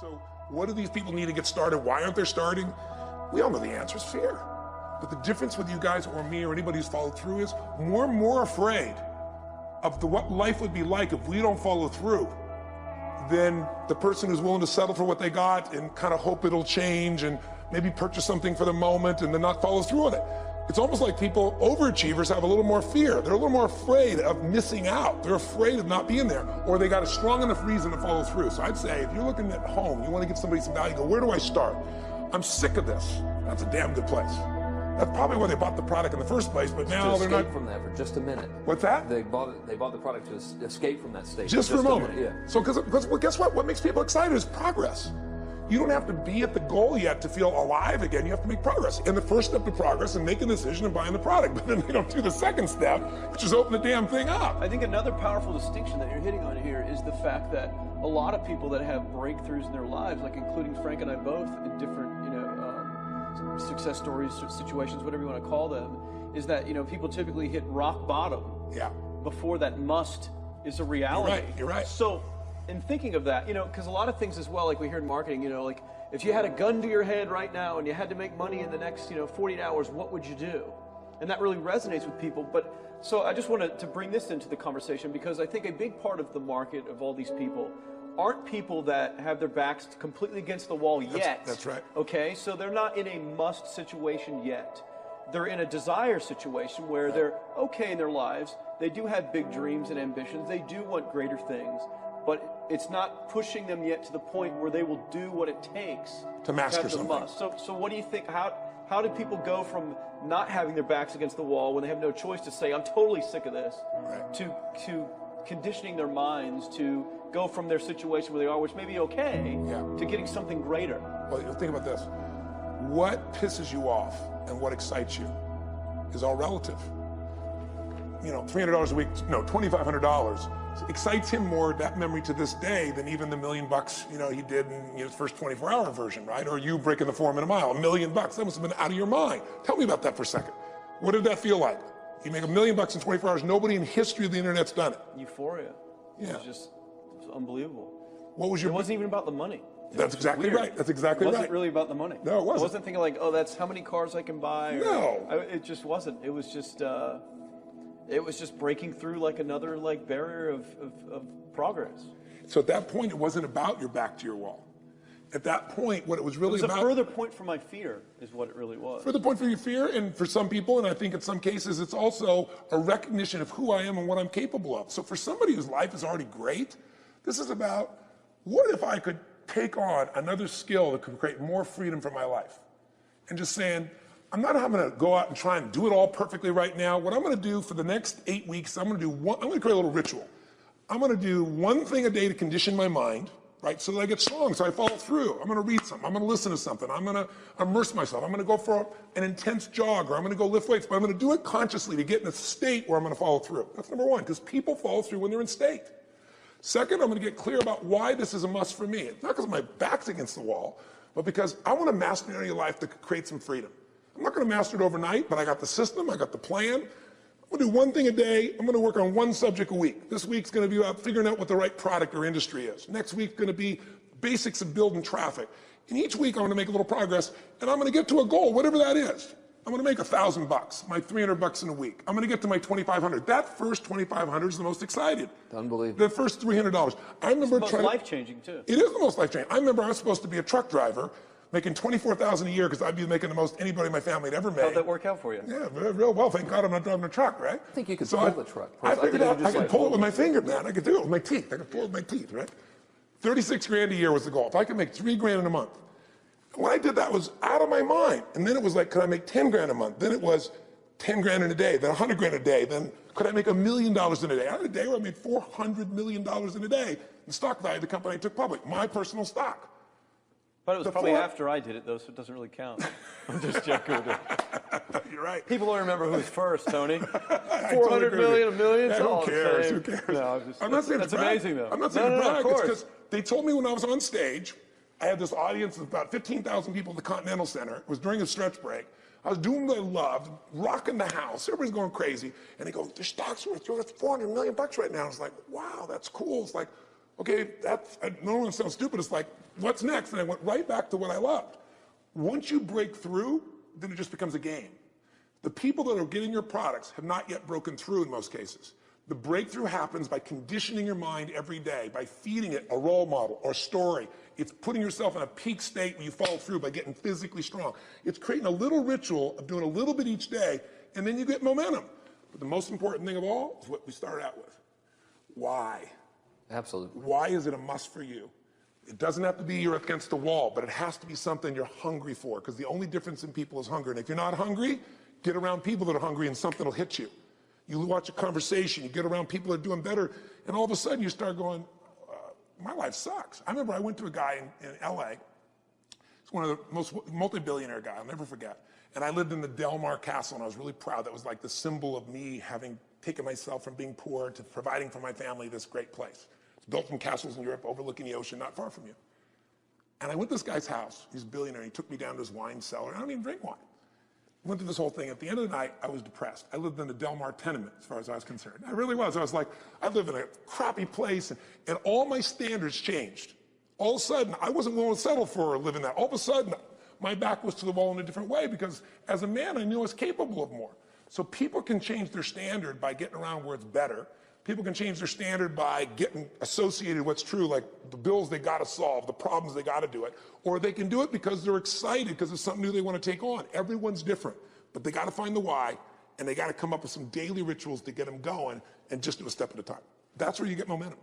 So what do these people need to get started? Why aren't they starting? We all know the answer is fear. But the difference with you guys or me or anybody who's followed through is we're more afraid of what life would be like if we don't follow through than the person who's willing to settle for what they got and kind of hope it'll change and maybe purchase something for the moment and then not follow through on it. It's almost like people, overachievers, have a little more fear. They're a little more afraid of missing out. They're afraid of not being there, or they got a strong enough reason to follow through. So I'd say if you're looking at home, you want to give somebody some value, go, where do I start? I'm sick of this. That's a damn good place. That's probably why they bought the product in the first place, but now they're not. From that for just a minute. What's that? They bought the product to escape from that state. Just for a moment. Yeah. So, because well, guess what? What makes people excited is progress. You don't have to be at the goal yet to feel alive again. You have to make progress. And the first step to progress is making a decision and buying the product. But then they don't do the second step, which is open the damn thing up. I think another powerful distinction that you're hitting on here is the fact that a lot of people that have breakthroughs in their lives, like including Frank and I both in different, success stories, situations, whatever you want to call them, is that, people typically hit rock bottom before that must is a reality. You're right. So, in thinking of that, because a lot of things as well, like we hear in marketing, like if you had a gun to your head right now and you had to make money in the next, 48 hours, what would you do? And that really resonates with people. But so I just wanted to bring this into the conversation because I think a big part of the market of all these people aren't people that have their backs completely against the wall yet. That's right. Okay, so they're not in a must situation yet. They're in a desire situation where they're okay in their lives. They do have big dreams and ambitions. They do want greater things. But it's not pushing them yet to the point where they will do what it takes to master have the something. must. So what do you think? How do people go from not having their backs against the wall when they have no choice to say, I'm totally sick of this, to conditioning their minds to go from their situation where they are, which may be okay, to getting something greater? Well, think about this. What pisses you off and what excites you is all relative. $300 a week, no, $2,500 excites him more, that memory to this day, than even the $1 million he did in his first 24-hour version, right? Or you breaking the 4 minute mile, $1 million. That must have been out of your mind. Tell me about that for a second. What did that feel like? You make $1 million in 24 hours. Nobody in history of the internet's done it. Euphoria. Yeah. It was unbelievable. What was your? It wasn't even about the money. That's exactly right. That's exactly right. It wasn't really about the money. No, it wasn't. I wasn't thinking like, oh, that's how many cars I can buy. No. It just wasn't. It was just breaking through like another barrier of progress. So at that point, it wasn't about your back to your wall. At that point, what it was really about... It was a further point for my fear, is what it really was. Further point for your fear, and for some people, and I think in some cases, it's also a recognition of who I am and what I'm capable of. So for somebody whose life is already great, this is about, what if I could take on another skill that could create more freedom for my life? And just saying, I'm not having to go out and try and do it all perfectly right now. What I'm going to do for the next 8 weeks, I'm going to create a little ritual. I'm going to do one thing a day to condition my mind, right, so that I get strong, so I follow through. I'm going to read something. I'm going to listen to something. I'm going to immerse myself. I'm going to go for an intense jog, or I'm going to go lift weights, but I'm going to do it consciously to get in a state where I'm going to follow through. That's number one, because people follow through when they're in state. Second, I'm going to get clear about why this is a must for me. It's not because my back's against the wall, but because I want to master an area of life that could create some freedom. I'm not going to master it overnight, but I got the system, I got the plan. I'm going to do one thing a day. I'm going to work on one subject a week. This week's going to be about figuring out what the right product or industry is. Next week's going to be basics of building traffic. And each week I'm going to make a little progress, and I'm going to get to a goal, whatever that is. I'm going to make $1,000, my $300 in a week. I'm going to get to my $2,500. That first $2,500 is the most excited. Unbelievable. The first $300. I remember it's the most life-changing too. It is the most life-changing. I remember I was supposed to be a truck driver, making $24,000 a year because I'd be making the most anybody in my family had ever made. How'd that work out for you? Yeah, real well. Thank God I'm not driving a truck, right? I think you could pull the truck. I figured out I could pull it with my finger, man. I could do it with my teeth. I could pull it with my teeth, right? 36 grand a year was the goal. If I could make 3 grand in a month. When I did that, it was out of my mind. And then it was like, could I make 10 grand a month? Then it was 10 grand in a day, then 100 grand a day. Then could I make $1 million in a day? I had a day where I made $400 million in a day. The stock value of the company I took public, my personal stock. But it was probably after I did it, though, so it doesn't really count. I'm just joking with it. You're right. People don't remember who's first, Tony. 400 million, $1 million. Who cares? Who cares? No, I'm not saying that's amazing, though. I'm not saying to brag. Of course. It's because they told me when I was on stage, I had this audience of about 15,000 people at the Continental Center. It was during a stretch break. I was doing what I loved, rocking the house. Everybody's going crazy. And they go, the stock's worth $400 million right now. I was like, wow, that's cool. It's like, Okay, no one sounds stupid. It's like, what's next? And I went right back to what I loved. Once you break through, then it just becomes a game. The people that are getting your products have not yet broken through in most cases. The breakthrough happens by conditioning your mind every day, by feeding it a role model or story. It's putting yourself in a peak state where you follow through by getting physically strong. It's creating a little ritual of doing a little bit each day, and then you get momentum. But the most important thing of all is what we started out with. Why? Absolutely. Why is it a must for you? It doesn't have to be you're against the wall, but it has to be something you're hungry for, because the only difference in people is hunger. And if you're not hungry, get around people that are hungry and something will hit you. You watch a conversation, you get around people that are doing better, and all of a sudden you start going, my life sucks. I remember I went to a guy in LA. He's one of the most multi-billionaire guy, I'll never forget. And I lived in the Del Mar Castle, and I was really proud. That was like the symbol of me having taken myself from being poor to providing for my family this great place. It's built from castles in Europe overlooking the ocean, not far from you. And I went to this guy's house. He's a billionaire. He took me down to his wine cellar. I don't even drink wine. Went through this whole thing. At the end of the night, I was depressed. I lived in the Del Mar tenement, as far as I was concerned. I really was. I was like, I live in a crappy place, and all my standards changed. All of a sudden, I wasn't willing to settle for living that. All of a sudden, my back was to the wall in a different way, because as a man, I knew I was capable of more. So people can change their standard by getting around where it's better. People can change their standard by getting associated with what's true, like the bills they got to solve, the problems they got to do it. Or they can do it because they're excited, because it's something new they want to take on. Everyone's different, but they got to find the why, and they got to come up with some daily rituals to get them going, and just do a step at a time. That's where you get momentum.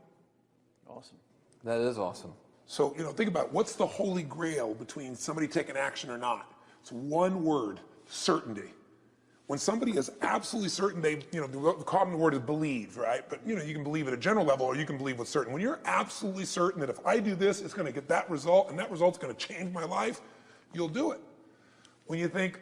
Awesome. That is awesome. So, think about it. What's the holy grail between somebody taking action or not? It's one word: certainty. When somebody is absolutely certain, the common word is believe, right? But you can believe at a general level, or you can believe with certain. When you're absolutely certain that if I do this, it's going to get that result, and that result's going to change my life, you'll do it. When you think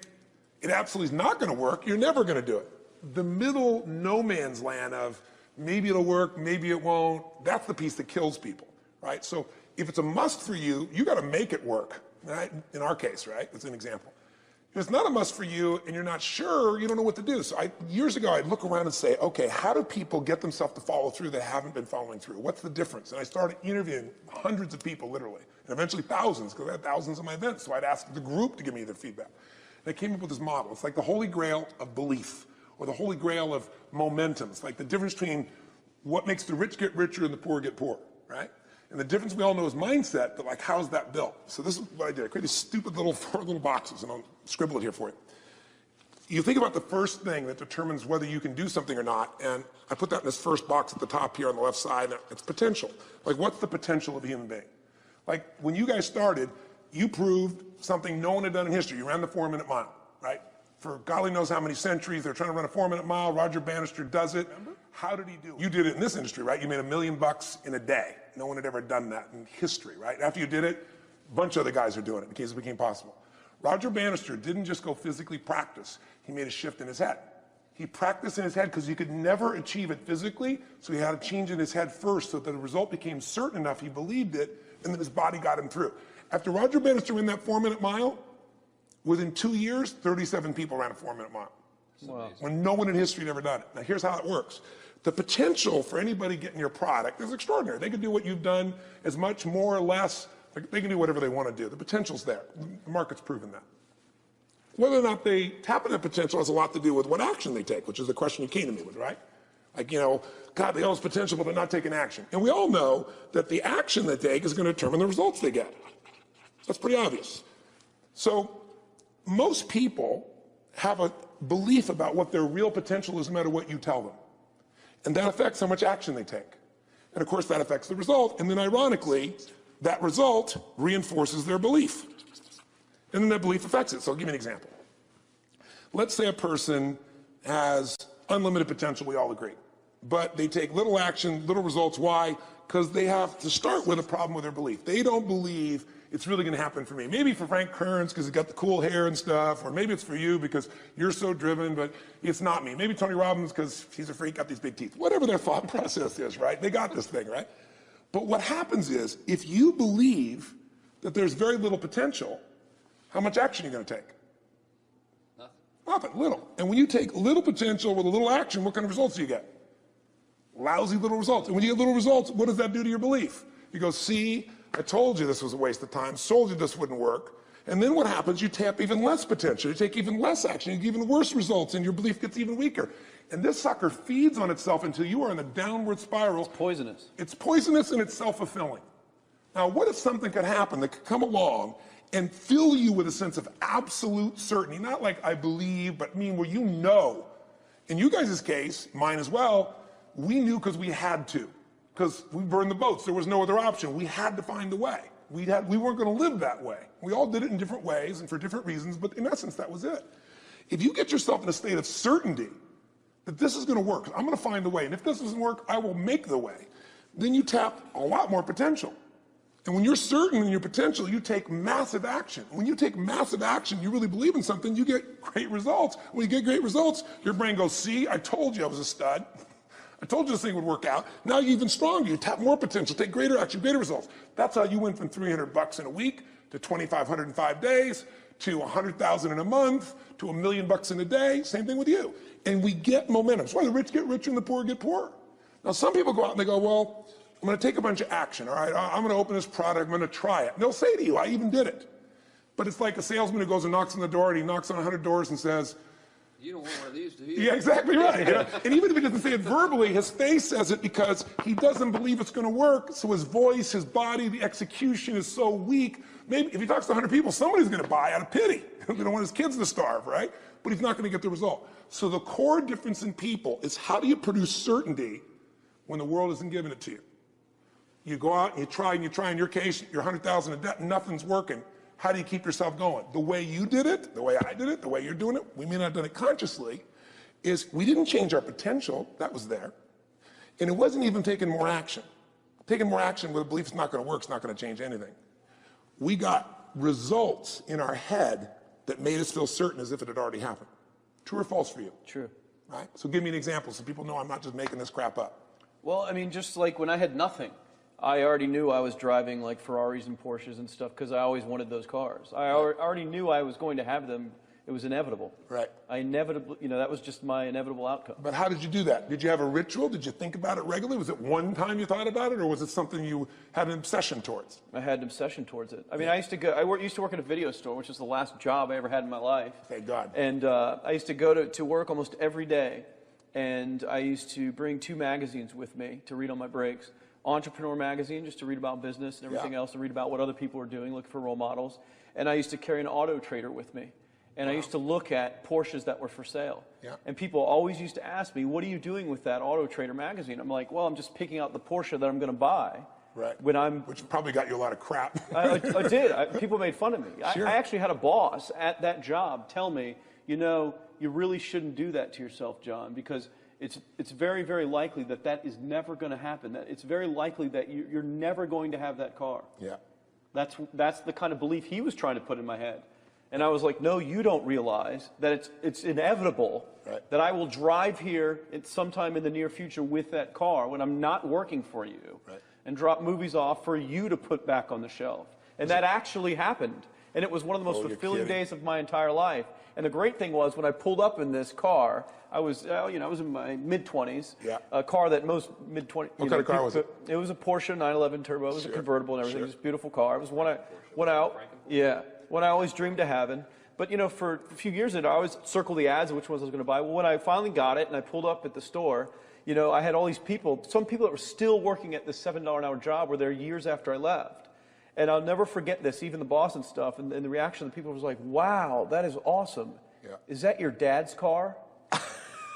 it absolutely is not going to work, you're never going to do it. The middle no man's land of maybe it'll work, maybe it won't, that's the piece that kills people, right? So if it's a must for you, you got to make it work, right? In our case, right? That's an example. If it's not a must for you and you're not sure, you don't know what to do. So years ago, I'd look around and say, okay, how do people get themselves to follow through that haven't been following through? What's the difference? And I started interviewing hundreds of people, literally, and eventually thousands, because I had thousands of my events. So I'd ask the group to give me their feedback. And I came up with this model. It's like the holy grail of belief, or the holy grail of momentum. It's like the difference between what makes the rich get richer and the poor get poorer, right? And the difference we all know is mindset, but like, how's that built? So this is what I did. I created stupid little 4 little boxes, and I'll scribble it here for you. You think about the first thing that determines whether you can do something or not, and I put that in this first box at the top here on the left side. It's potential. Like, what's the potential of a human being? Like, when you guys started, you proved something no one had done in history. You ran the 4-minute mile, right? For golly knows how many centuries, they're trying to run a 4-minute mile. Roger Bannister does it. Remember? How did he do it? You did it in this industry, right? You made $1 million in a day. No one had ever done that in history, right? After you did it, a bunch of other guys are doing it in case it became possible. Roger Bannister didn't just go physically practice. He made a shift in his head. He practiced in his head because he could never achieve it physically, so he had to change in his head first so that the result became certain enough he believed it, and then his body got him through. After Roger Bannister ran that 4-minute mile, within 2 years, 37 people ran a 4-minute mile. Wow. When no one in history had ever done it. Now here's how it works. The potential for anybody getting your product is extraordinary. They can do what you've done as much, more or less. They can do whatever they want to do. The potential's there. The market's proven that. Whether or not they tap into potential has a lot to do with what action they take, which is the question you came to me with, right? Like, God, they all have potential, but they're not taking action. And we all know that the action they take is going to determine the results they get. That's pretty obvious. So most people have a belief about what their real potential is no matter what you tell them. And that affects how much action they take. And of course, that affects the result. And then ironically, that result reinforces their belief. And then that belief affects it. So I'll give you an example. Let's say a person has unlimited potential, we all agree. But they take little action, little results. Why? Because they have to start with a problem with their belief. They don't believe it's really going to happen for me. Maybe for Frank Kearns because he's got the cool hair and stuff, or maybe it's for you because you're so driven, but it's not me. Maybe Tony Robbins because he's a freak, got these big teeth. Whatever their thought process is, right? They got this thing, right? But what happens is, if you believe that there's very little potential, how much action are you going to take? Nothing, little. And when you take little potential with a little action, what kind of results do you get? Lousy little results. And when you get little results, what does that do to your belief? You go, see, I told you this was a waste of time, told you this wouldn't work. And then what happens? You tap even less potential. You take even less action. You get even worse results, and your belief gets even weaker. And this sucker feeds on itself until you are in a downward spiral. It's poisonous. It's poisonous and it's self-fulfilling. Now, what if something could happen that could come along and fill you with a sense of absolute certainty? Not like I believe, but mean where you know. In you guys' case, mine as well, we knew because we had to. Because we burned the boats. There was no other option. We had to find a way. We weren't going to live that way. We all did it in different ways and for different reasons, but in essence, that was it. If you get yourself in a state of certainty that this is going to work, I'm going to find a way, and if this doesn't work, I will make the way, then you tap a lot more potential. And when you're certain in your potential, you take massive action. When you take massive action, you really believe in something, you get great results. When you get great results, your brain goes, see, I told you I was a stud. I told you this thing would work out. Now you're even stronger. You tap more potential, take greater action, greater results. That's how you went from $300 in a week to $2,500 in 5 days to $100,000 in a month to $1 million in a day. Same thing with you. And we get momentum. That's why the rich get richer and the poor get poorer. Now some people go out and they go, well, I'm going to take a bunch of action. All right, I'm going to open this product. I'm going to try it. And they'll say to you, I even did it. But it's like a salesman who goes and knocks on the door and he knocks on 100 doors and says, you don't want one of these, do you? yeah, exactly right. You know? And even if he doesn't say it verbally, his face says it because he doesn't believe it's going to work. So his voice, his body, the execution is so weak. Maybe if he talks to 100 people, somebody's going to buy out of pity. They don't want his kids to starve, right? But he's not going to get the result. So the core difference in people is how do you produce certainty when the world isn't giving it to you? You go out and you try. In your case, you're 100,000 in debt, nothing's working. How do you keep yourself going? The way you did it, the way I did it, the way you're doing it, we may not have done it consciously, is we didn't change our potential, that was there. And it wasn't even taking more action. Taking more action with a belief it's not going to work, it's not going to change anything. We got results in our head that made us feel certain as if it had already happened. True or false for you? True. Right? So give me an example so people know I'm not just making this crap up. Well, I mean, just like when I had nothing, I already knew I was driving like Ferraris and Porsches and stuff because I always wanted those cars. I already knew I was going to have them. It was inevitable. Right. I inevitably, that was just my inevitable outcome. But how did you do that? Did you have a ritual? Did you think about it regularly? Was it one time you thought about it, or was it something you had an obsession towards? I had an obsession towards it. I mean, I used to work at a video store, which is the last job I ever had in my life. Thank God. And I used to go to work almost every day, and I used to bring 2 magazines with me to read on my breaks. Entrepreneur magazine, just to read about business and everything else, and read about what other people are doing, look for role models. And I used to carry an auto trader with me. And I used to look at Porsches that were for sale. Yeah. And people always used to ask me, what are you doing with that auto trader magazine? I'm like, well, I'm just picking out the Porsche that I'm going to buy. Right. Which probably got you a lot of crap. I did. People made fun of me. Sure. I actually had a boss at that job tell me, you really shouldn't do that to yourself, John, because it's very, very likely that is never going to happen. That it's very likely that you're never going to have that car. Yeah. That's the kind of belief he was trying to put in my head. And I was like, no, you don't realize that it's inevitable that I will drive here sometime in the near future with that car when I'm not working for you and drop movies off for you to put back on the shelf. And that actually happened. And it was one of the most fulfilling days of my entire life. And the great thing was when I pulled up in this car, I was in my mid-20s, a car that most mid-20s... What kind of car was it? It was a Porsche 911 Turbo. It was a convertible and everything. It was a beautiful car. It was one I always dreamed of having. But, for a few years I always circled the ads of which ones I was going to buy. Well, when I finally got it and I pulled up at the store, I had all these people, some people that were still working at this $7 an hour job were there years after I left. And I'll never forget this, even the boss and stuff, and the reaction of the people was like, wow, that is awesome. Yeah. Is that your dad's car?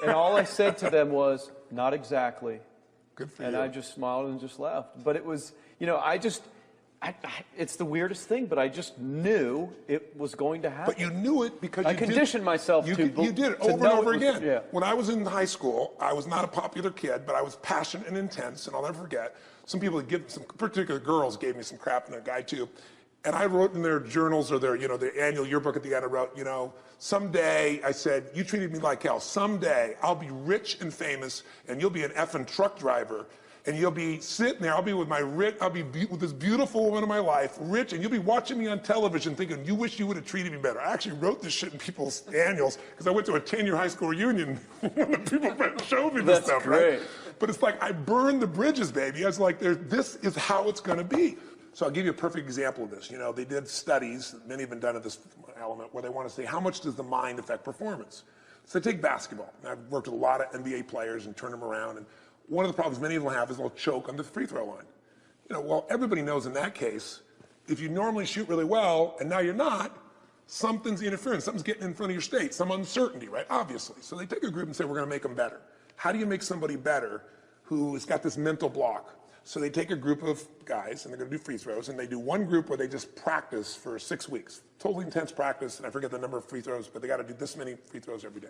And all I said to them was, not exactly. Good for you. And I just smiled and just left. But it was, it's the weirdest thing, but I just knew it was going to happen. But you knew it because I conditioned myself to you did it over and over again. Yeah. When I was in high school, I was not a popular kid, but I was passionate and intense, and I'll never forget. Some particular girls gave me some crap, and a guy too. And I wrote in their journals or their annual yearbook at the end, I wrote, someday, I said, you treated me like hell. Someday I'll be rich and famous, and you'll be an effing truck driver. And you'll be sitting there, I'll be with with this beautiful woman of my life, rich, and you'll be watching me on television thinking, you wish you would have treated me better. I actually wrote this shit in people's annuals because I went to a 10-year high school reunion when the people showed me this stuff, great. right? But it's like, I burned the bridges, baby. I was like, this is how it's gonna be. So I'll give you a perfect example of this. You know, they did studies, many have been done at this element, where they want to say, how much does the mind affect performance? So take basketball. And I've worked with a lot of NBA players and turned them around, and one of the problems many of them have is they'll choke on the free throw line. You know, well, everybody knows in that case, if you normally shoot really well, and now you're not, something's interfering, something's getting in front of your state, some uncertainty, right? Obviously. So they take a group and say, we're gonna make them better. How do you make somebody better who has got this mental block? So they take a group of guys and they're gonna do free throws, and they do one group where they just practice for 6 weeks. Totally intense practice, and I forget the number of free throws, but they gotta do this many free throws every day.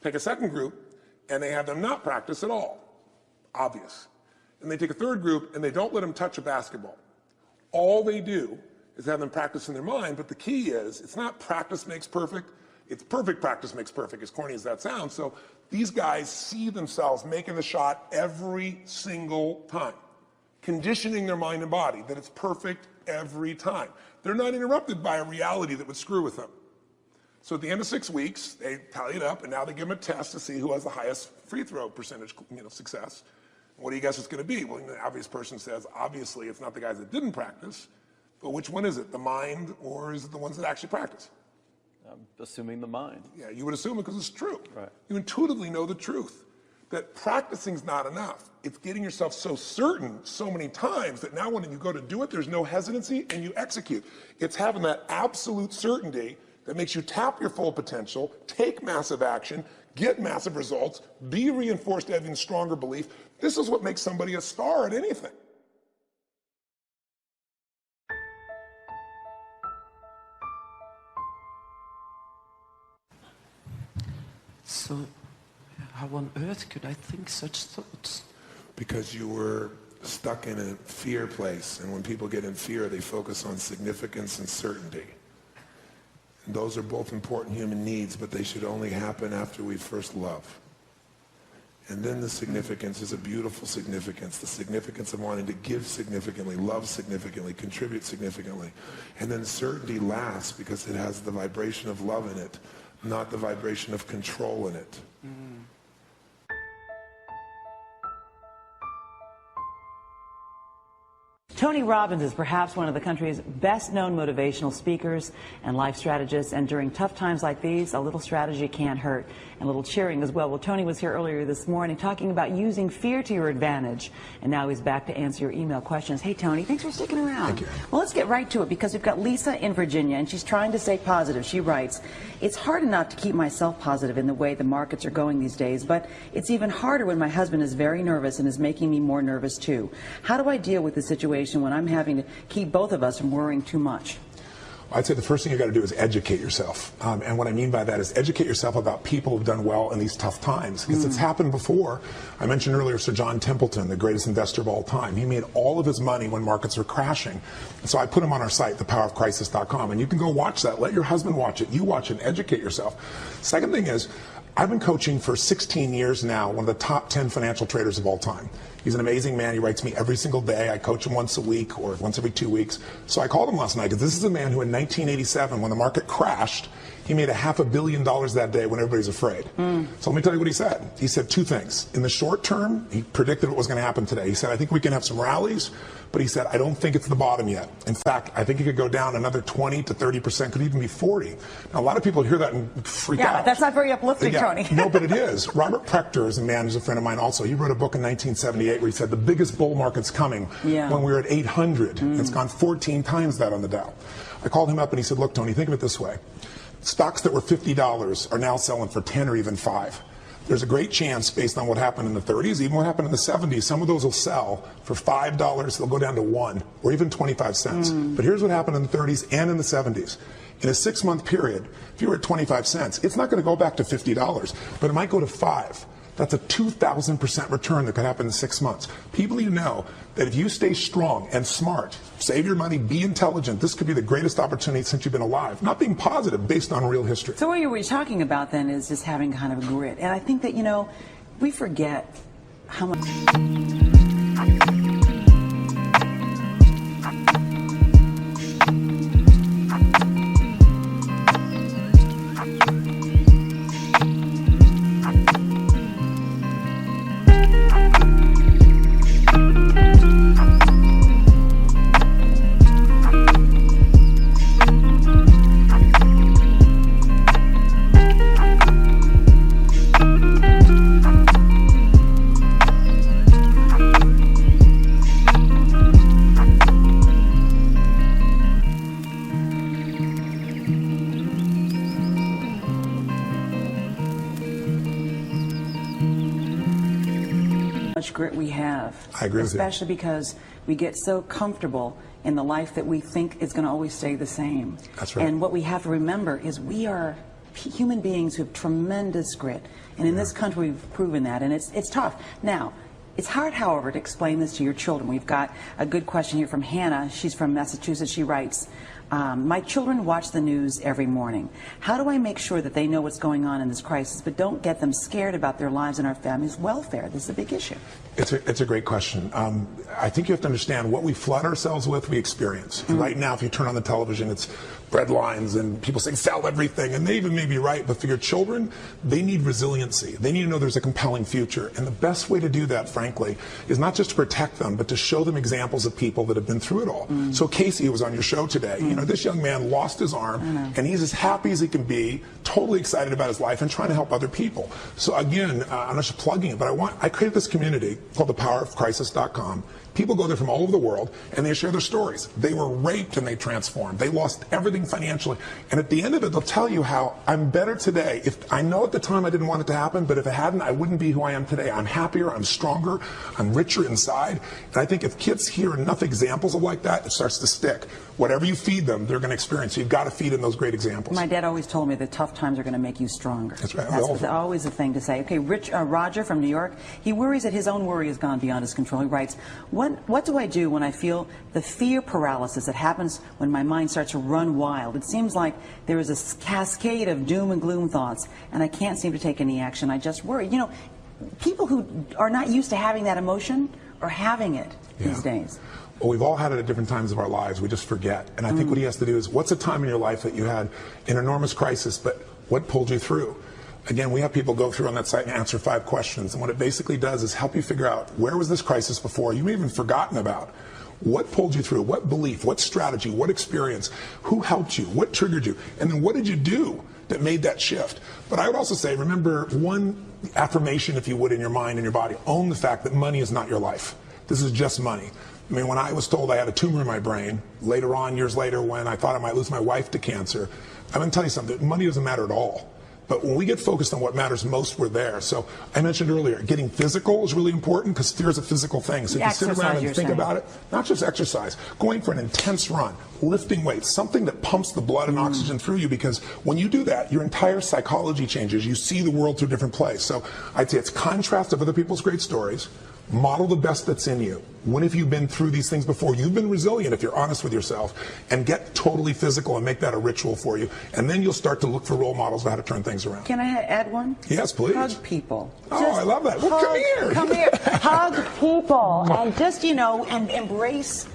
Take a second group, and they have them not practice at all. Obvious. And they take a third group, and they don't let them touch a basketball. All they do is have them practice in their mind, but the key is, it's not practice makes perfect, it's perfect practice makes perfect, as corny as that sounds. So these guys see themselves making the shot every single time, conditioning their mind and body that it's perfect every time. They're not interrupted by a reality that would screw with them. So at the end of 6 weeks, they tally it up, and now they give them a test to see who has the highest free throw percentage, success. What do you guess it's going to be? Well, the obvious person says, obviously, it's not the guys that didn't practice, but which one is it? The mind, or is it the ones that actually practice? I'm assuming the mind. Yeah, you would assume it because it's true. Right. You intuitively know the truth, that practicing's not enough. It's getting yourself so certain so many times that now when you go to do it, there's no hesitancy and you execute. It's having that absolute certainty that makes you tap your full potential, take massive action, get massive results, be reinforced having stronger belief. This is what makes somebody a star at anything. So, how on earth could I think such thoughts? Because you were stuck in a fear place, and when people get in fear, they focus on significance and certainty. And those are both important human needs, but they should only happen after we first love. And then the significance is a beautiful significance, the significance of wanting to give significantly, love significantly, contribute significantly. And then certainty lasts because it has the vibration of love in it, not the vibration of control in it. Tony Robbins is perhaps one of the country's best-known motivational speakers and life strategists, and during tough times like these, a little strategy can't hurt, and a little cheering as well. Well, Tony was here earlier this morning talking about using fear to your advantage, and now he's back to answer your email questions. Hey, Tony, thanks for sticking around. Thank you. Well, let's get right to it, because we've got Lisa in Virginia, and she's trying to stay positive. She writes, "It's hard enough to keep myself positive in the way the markets are going these days, but it's even harder when my husband is very nervous and is making me more nervous too. How do I deal with the situation when I'm having to keep both of us from worrying too much?" I'd say the first thing you got to do is educate yourself. And what I mean by that is educate yourself about people who've done well in these tough times. Because it's happened before. I mentioned earlier Sir John Templeton, the greatest investor of all time. He made all of his money when markets were crashing. And so I put him on our site, thepowerofcrisis.com. And you can go watch that. Let your husband watch it. You watch it and educate yourself. Second thing is, I've been coaching for 16 years now, one of the top 10 financial traders of all time. He's an amazing man. He writes me every single day. I coach him once a week or once every 2 weeks. So I called him last night because this is a man who in 1987, when the market crashed, he made $500 million that day when everybody's afraid. So let me tell you what he said. He said two things. In the short term, he predicted what was going to happen today. He said, I think we can have some rallies, but he said, I don't think it's the bottom yet. In fact, I think it could go down another 20 to 30%, could even be 40. Now, a lot of people hear that and freak out. Yeah, that's not very uplifting, Tony. No, but it is. Robert Prechter is a man who's a friend of mine also. He wrote a book in 1978 where he said the biggest bull market's coming when we were at 800. It's gone 14 times that on the Dow. I called him up and he said, look, Tony, think of it this way. Stocks that were $50 are now selling for 10 or even 5. There's a great chance, based on what happened in the 30s, even what happened in the 70s, some of those will sell for $5, they'll go down to 1 or even 25 cents. But here's what happened in the 30s and in the 70s. In a 6-month period, if you were at 25 cents, it's not going to go back to $50, but it might go to 5. That's a 2,000% return that could happen in 6 months. People, you know that if you stay strong and smart, save your money, be intelligent, this could be the greatest opportunity since you've been alive. Not being positive based on real history. So what you're talking about then is just having kind of grit. And I think that, we forget how much... much grit we have. I agree with you. Especially because we get so comfortable in the life that we think is going to always stay the same. That's right. And what we have to remember is we are human beings who have tremendous grit. And in this country, we've proven that. And it's tough. Now, it's hard, however, to explain this to your children. We've got a good question here from Hannah. She's from Massachusetts. She writes, my children watch the news every morning. How do I make sure that they know what's going on in this crisis, but don't get them scared about their lives and our family's welfare? This is a big issue. It's a great question. I think you have to understand what we flood ourselves with, we experience. And right now, if you turn on the television, it's breadlines and people saying sell everything, and they even may be right, but for your children, they need resiliency. They need to know there's a compelling future. And the best way to do that, frankly, is not just to protect them, but to show them examples of people that have been through it all. So Casey, who was on your show today, you know, this young man lost his arm, and he's as happy as he can be, totally excited about his life and trying to help other people. So again, I'm not just plugging it, but I created this community called thepowerofcrisis.com. People go there from all over the world, and they share their stories. They were raped and they transformed. They lost everything financially. And at the end of it, they'll tell you how I'm better today. If I know at the time I didn't want it to happen, but if it hadn't, I wouldn't be who I am today. I'm happier, I'm stronger, I'm richer inside. And I think if kids hear enough examples of like that, it starts to stick. Whatever you feed them, they're going to experience. You've got to feed in those great examples. My dad always told me that tough times are going to make you stronger. That's right. That's always the thing to say. Okay, Roger from New York, he worries that his own worry has gone beyond his control. He writes, what do I do when I feel the fear paralysis that happens when my mind starts to run wild? It seems like there is a cascade of doom and gloom thoughts, and I can't seem to take any action. I just worry. You know, people who are not used to having that emotion are having it these days. Well, we've all had it at different times of our lives. We just forget. And I think what he has to do is, what's a time in your life that you had an enormous crisis, but what pulled you through? Again, we have people go through on that site and answer 5 questions. And what it basically does is help you figure out, where was this crisis before? You may have even forgotten about. What pulled you through? What belief? What strategy? What experience? Who helped you? What triggered you? And then what did you do that made that shift? But I would also say, remember one affirmation, if you would, in your mind and your body. Own the fact that money is not your life. This is just money. I mean, when I was told I had a tumor in my brain, later on, years later, when I thought I might lose my wife to cancer, I'm going to tell you something. Money doesn't matter at all. But when we get focused on what matters most, we're there. So I mentioned earlier, getting physical is really important, because fear is a physical thing. So if you sit around and think about it, not just exercise, going for an intense run, lifting weights, something that pumps the blood and oxygen through you, because when you do that, your entire psychology changes. You see the world through a different place. So I'd say it's contrast of other people's great stories. Model the best that's in you. When have you been through these things before? You've been resilient if you're honest with yourself, and get totally physical and make that a ritual for you. And then you'll start to look for role models of how to turn things around. Can I add one? Yes, please. Hug people. Oh, I love that. Well, come here. Come here. Hug people. And just, you know, and embrace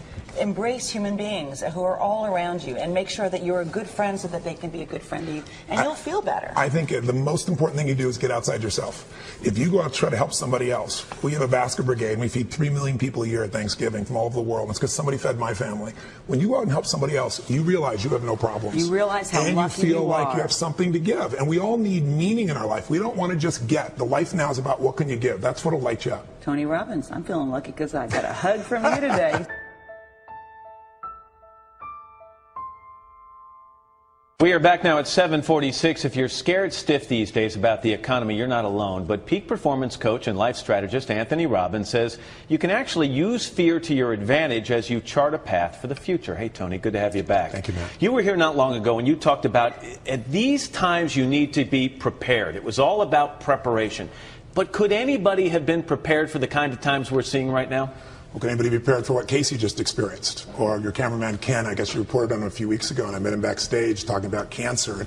human beings who are all around you, and make sure that you're a good friend so that they can be a good friend to you, and you'll feel better. I think the most important thing you do is get outside yourself. If you go out to try to help somebody else, we have a basket brigade, and we feed 3 million people a year at Thanksgiving from all over the world. It's because somebody fed my family. When you go out and help somebody else, you realize you have no problems. You realize how lucky you are. And you feel like you have something to give. And we all need meaning in our life. We don't want to just get. The life now is about what can you give. That's what'll light you up. Tony Robbins, I'm feeling lucky because I got a hug from you today. We are back now at 7:46. If you're scared stiff these days about the economy, you're not alone. But peak performance coach and life strategist Anthony Robbins says you can actually use fear to your advantage as you chart a path for the future. Hey, Tony, good to have you back. Thank you, man. You were here not long ago, and you talked about at these times you need to be prepared. It was all about preparation. But could anybody have been prepared for the kind of times we're seeing right now? Well, can anybody be prepared for what Casey just experienced? Or your cameraman Ken, I guess you reported on him a few weeks ago, and I met him backstage talking about cancer.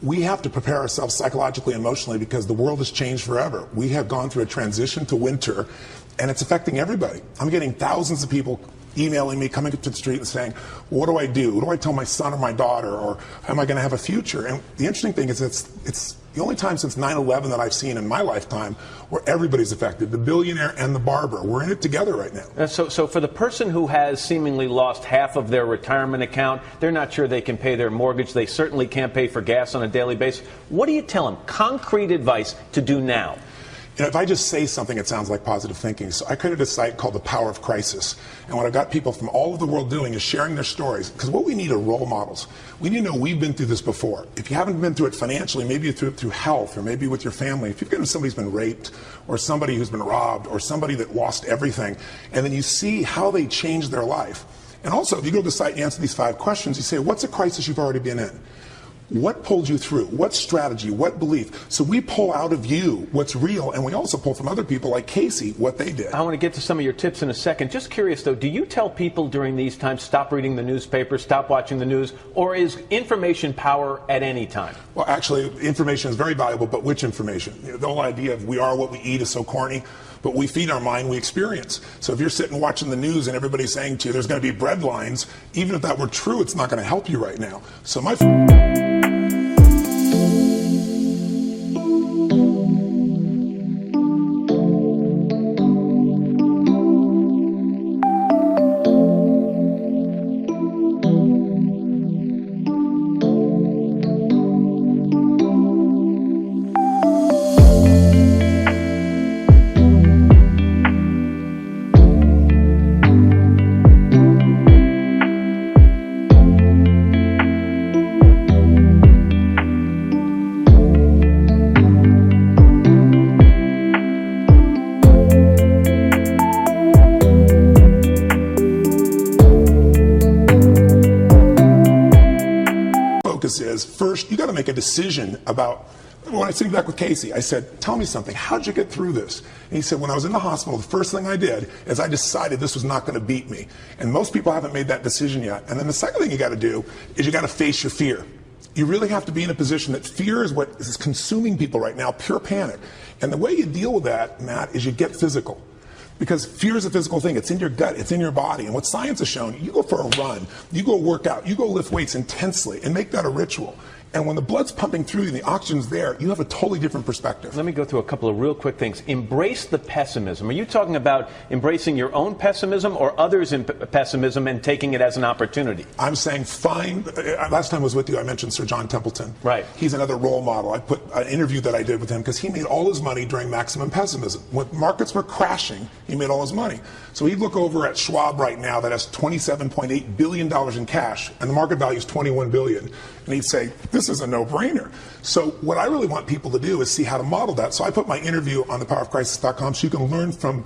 We have to prepare ourselves psychologically and emotionally, because the world has changed forever. We have gone through a transition to winter, and it's affecting everybody. I'm getting thousands of people emailing me, coming up to the street and saying, what do I do? What do I tell my son or my daughter? Or am I going to have a future? And the interesting thing is it's the only time since 9/11 that I've seen in my lifetime where everybody's affected, the billionaire and the barber. We're in it together right now. So for the person who has seemingly lost half of their retirement account, they're not sure they can pay their mortgage, they certainly can't pay for gas on a daily basis, what do you tell them? Concrete advice to do now. if I just say something, it sounds like positive thinking. So I created a site called The Power of Crisis. And what I've got people from all over the world doing is sharing their stories. Because what we need are role models. We need to know we've been through this before. If you haven't been through it financially, maybe you're through health, or maybe with your family. If you've got somebody who's been raped, or somebody who's been robbed, or somebody that lost everything, and then you see how they changed their life. And also, if you go to the site and answer these 5 questions, you say, what's a crisis you've already been in? What pulled you through? What strategy? What belief? So we pull out of you what's real, and we also pull from other people like Casey what they did. I want to get to some of your tips in a second. Just curious, though, do you tell people during these times, stop reading the newspaper, stop watching the news, or is information power at any time? Well, actually, information is very valuable, but which information? The whole idea of we are what we eat is so corny. But we feed our mind, we experience. So if you're sitting watching the news and everybody's saying to you there's going to be bread lines, even if that were true, it's not going to help you right now. So my is first, you got to make a decision about, when I was sitting back with Casey, I said, tell me something, how'd you get through this? And he said, when I was in the hospital, the first thing I did is I decided this was not going to beat me. And most people haven't made that decision yet. And then the second thing you got to do is you got to face your fear. You really have to be in a position that fear is what is consuming people right now, pure panic. And the way you deal with that, Matt, is you get physical. Because fear is a physical thing. It's in your gut. It's in your body. And what science has shown, you go for a run, you go work out, you go lift weights intensely and make that a ritual. And when the blood's pumping through you and the oxygen's there, you have a totally different perspective. Let me go through a couple of real quick things. Embrace the pessimism. Are you talking about embracing your own pessimism or others' pessimism and taking it as an opportunity? I'm saying find, last time I was with you, I mentioned Sir John Templeton. Right. He's another role model. I put an interview that I did with him because he made all his money during maximum pessimism. When markets were crashing, he made all his money. So he'd look over at Schwab right now that has $27.8 billion in cash, and the market value is $21 billion. And he'd say, this is a no-brainer. So what I really want people to do is see how to model that. So I put my interview on thepowerofcrisis.com so you can learn from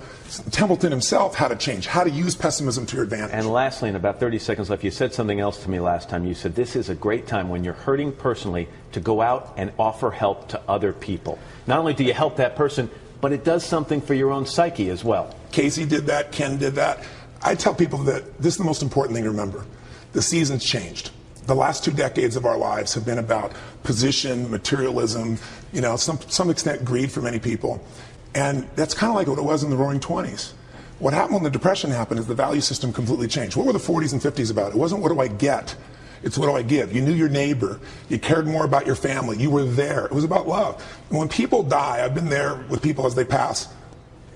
Templeton himself how to change, how to use pessimism to your advantage. And lastly, in about 30 seconds left, you said something else to me last time. You said this is a great time when you're hurting personally to go out and offer help to other people. Not only do you help that person, but it does something for your own psyche as well. Casey did that. Ken did that. I tell people that this is the most important thing to remember. The season's changed. The last 2 decades of our lives have been about position, materialism, some extent greed for many people. And that's kind of like what it was in the Roaring 20s. What happened when the Depression happened is the value system completely changed. What were the 40s and 50s about? It wasn't what do I get, it's what do I give. You knew your neighbor. You cared more about your family. You were there. It was about love. And when people die, I've been there with people as they pass.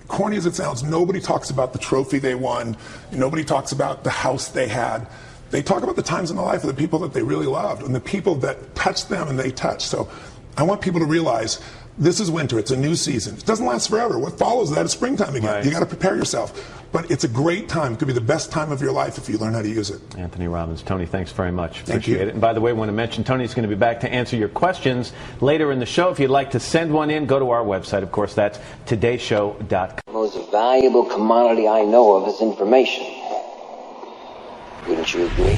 Corny as it sounds, nobody talks about the trophy they won. Nobody talks about the house they had. They talk about the times in their life of the people that they really loved and the people that touched them and they touched. So I want people to realize this is winter. It's a new season. It doesn't last forever. What follows that is springtime again. Right. You got to prepare yourself. But it's a great time. It could be the best time of your life if you learn how to use it. Anthony Robbins. Tony, thanks very much. Thank you. Appreciate it. And by the way, I want to mention Tony's going to be back to answer your questions later in the show. If you'd like to send one in, go to our website. Of course, that's todayshow.com. The most valuable commodity I know of is information. Wouldn't you agree?